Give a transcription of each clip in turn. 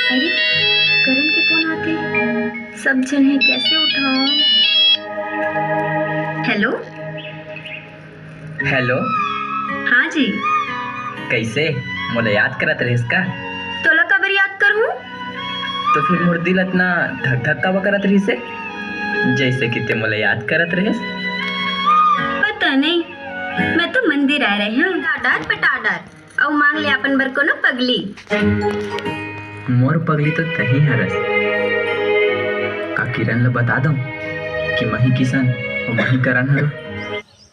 अरे, करण के फोन आते सब जन है, कैसे उठाऊं? हेलो। हेलो। हाँ जी। कैसे मोला याद करत रहिस का? तोला कबर याद करूं? तो फिर मोर दिल इतना धक धक काबर करत रहिस है? जैसे कि ते मोला याद करत रहिस। पता नहीं, मैं तो मंदिर आ रही हूँ डाडर पटाडर और मांग ले अपन बर कोनो पगली। मोर पगली तो तही हरस। का किरण ला बता दो कि मही किशन और मही करण हरो।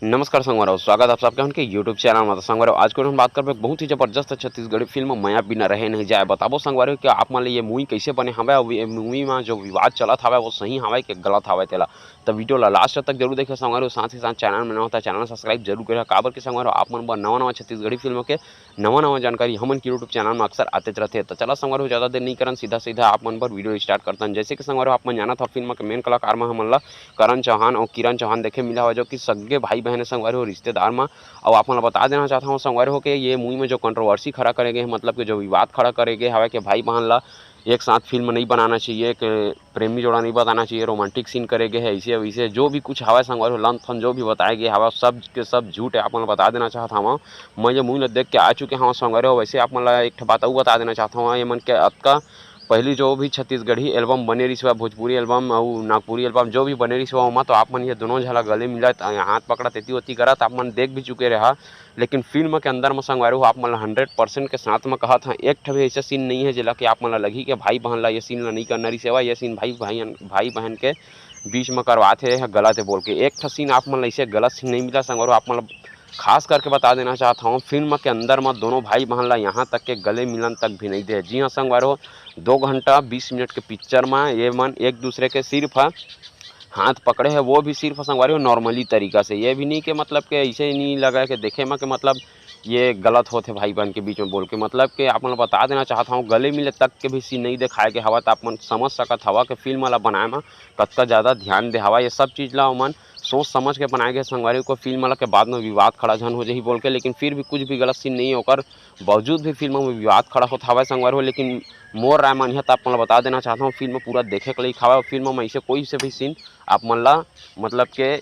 नमस्कार संगवारो, स्वागत आप सबके उनके YouTube चैनल में। तो संगवारो आज को हम बात करबे बहुत ही जबरदस्त छत्तीसगढ़ी फिल्म माया बिना रहे नहीं जाए। बताबो संगवारो कि आप मान ये मूवी कैसे बने हवे और ये मूवी में जो विवाद चलत हवे वो सही हवे कि गलत हवे तेला। तो वीडियो ला लास्ट तक जरूर देखिए संगवारो। साथ ही साथ चैनल में नवा होता है चैनल सब्सक्राइब जरूर करें। काबर के संगवारो आप मन बर नवा छत्तीसगढ़ी फिल्म के नवा जानकारी हमन के YouTube चैनल में अक्सर आते रहते। तो चला संगवारो ज़्यादा देर नहीं करन, सीधा सीधा आप मन पर वीडियो स्टार्ट करता। जैसे कि संगवारो आप मन जाना था फिल्म के मेन कलाकार में हमन ला करण चौहान और किरण चौहान देखे मिला हुआ, जो कि सगे भाई बहन संगवारी हो रिश्तेदार में। और आप बता देना चाहता हूँ संगवारी हो कि ये मूवी में जो कंट्रोवर्सी खड़ा करेंगे, मतलब कि जो विवाद खड़ा करेंगे हवा कि भाई बहन ला एक साथ फिल्म नहीं बनाना चाहिए, कि प्रेमी जोड़ा नहीं बताना चाहिए, रोमांटिक सीन करेंगे है ऐसे वैसे जो भी कुछ हवा संगवारी हो लन फन जो भी बताए गए हवा सब के सब झूठ है। आप बता देना चाहता हूँ मैं ये मूवी देख के आ चुके हैं संगवारी हो। वैसे आप मन एक बात और बता देना चाहता हूँ, ये मन के आपका पहली जो भी छत्तीसगढ़ी एल्बम बने रही भोजपुरी एल्बम और नागपुरी एल्बम जो भी बने रही वहाँ तो आप मन ये दोनों झला गले मिलत हाथ पकड़ा तेती होती करत आप मन देख भी चुके रहा। लेकिन फिल्म के अंदर में संगवारी हो आप मन 100% के साथ में कहा था एक भी ऐसा सीन नहीं है जिला कि आप मन लगी कि भाई बहन ला ये सीन ला नहीं करना रही सेवा, ये सीन भाई बहन के बीच में करवाते है गलत है बोल के एक सीन आप मन ऐसे गलत सीन नहीं मिला संगवारी। आप मन खास करके बता देना चाहता हूँ फिल्म के अंदर में दोनों भाई बहन ला यहाँ तक के गले मिलन तक भी नहीं दे। जी हाँ संगवारो, 2 घंटा 20 मिनट के पिक्चर में ये मन एक दूसरे के सिर्फ हाथ पकड़े है, वो भी सिर्फ संगवारी हो नॉर्मली तरीका से। ये भी नहीं कि मतलब कि ऐसे ही नहीं लगा कि देखे में कि मतलब ये गलत होते भाई बहन के बीच में बोल के, मतलब कि आप मन बता देना चाहता हूँ गले मिले तक के भी सीन नहीं दिखाए के हवा। तो आप मन समझ सकत हवा कि फिल्म वाला बनाए में कतका ज़्यादा ध्यान दे हवा। ये सब चीज़ ला मन सोच समझ के बनाए गए संगवारी को। फिल्म वाला के बाद में विवाद खड़ा झन हो जाही बोल के, लेकिन फिर भी कुछ भी गलत सीन नहीं होकर बावजूद भी फिल्म में विवाद खड़ा होता हवा संगवारी हो। लेकिन मोर राय मानिए तो आप मन बता देना चाहता हूँ फिल्म पूरा देखे के लिए खावा। फिल्म में ऐसे कोई से भी सीन आप मन ला मतलब के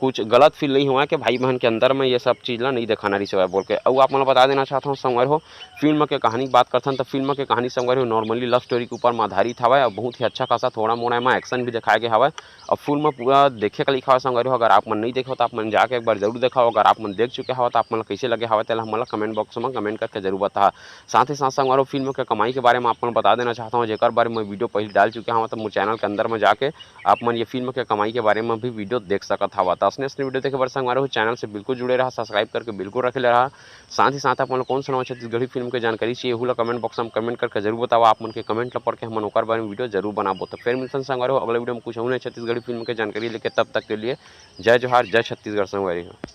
कुछ गलत फील नहीं हुआ कि भाई बहन के अंदर में ये सब चीज़ ला नहीं दिखाना रही है बोल के। और आप मैं बता देना चाहता हूँ संगवारी हो फिल्म के कहानी की बात करते हैं तो फिल्म के कहानी संगवारी हो नॉर्मली लव स्टोरी के ऊपर में आधारित हवा और बहुत ही अच्छा खासा थोड़ा मोड़ा में एक्शन भी दिखाया गया हवा। और फिल्म में पूरा देखे का लिखा हुआ संगवारी हो। अगर आप मन नहीं देखो तो आप मन जाके एक बार जरूर देखा हो। अगर आप मन देख चुके हो तो आप मन कैसे लगे हवा तेला हमला कमेंट बॉक्स में कमेंट करके जरूर बता। साथ ही साथ संगवारी फिल्म के कमाई के बारे में आप बता देना चाहता हूँ, जेकर बारे में वीडियो पहले डाल चुका हूँ तो मुझे चैनल के अंदर में जाके आप मन ये फिल्म के कमाई के बारे में भी वीडियो देख सकता हवा। तो असने वीडियो देखे बार संगवारी हो चैनल से बिल्कुल जुड़े रहा, सब्सक्राइब करके बिल्कुल रखे रहा। साथ ही साथ आप मन कौन सा नवा छत्तीसगढ़ी फिल्म के जानकारी चाहिए हुला कमेंट बॉक्स में कमेंट करके जरूर बताओ। आप मन के कमेंट ला पढ़ के हम ओकर बारे में वीडियो जरूर बनाबो। तो फिर मिलते हैं संगवारी हो अगले वीडियो में कुछ और छत्तीसगढ़ी फिल्म के जानकारी लेके, तब तक के लिए जय जोहार, जय छत्तीसगढ़ संगवारी हो।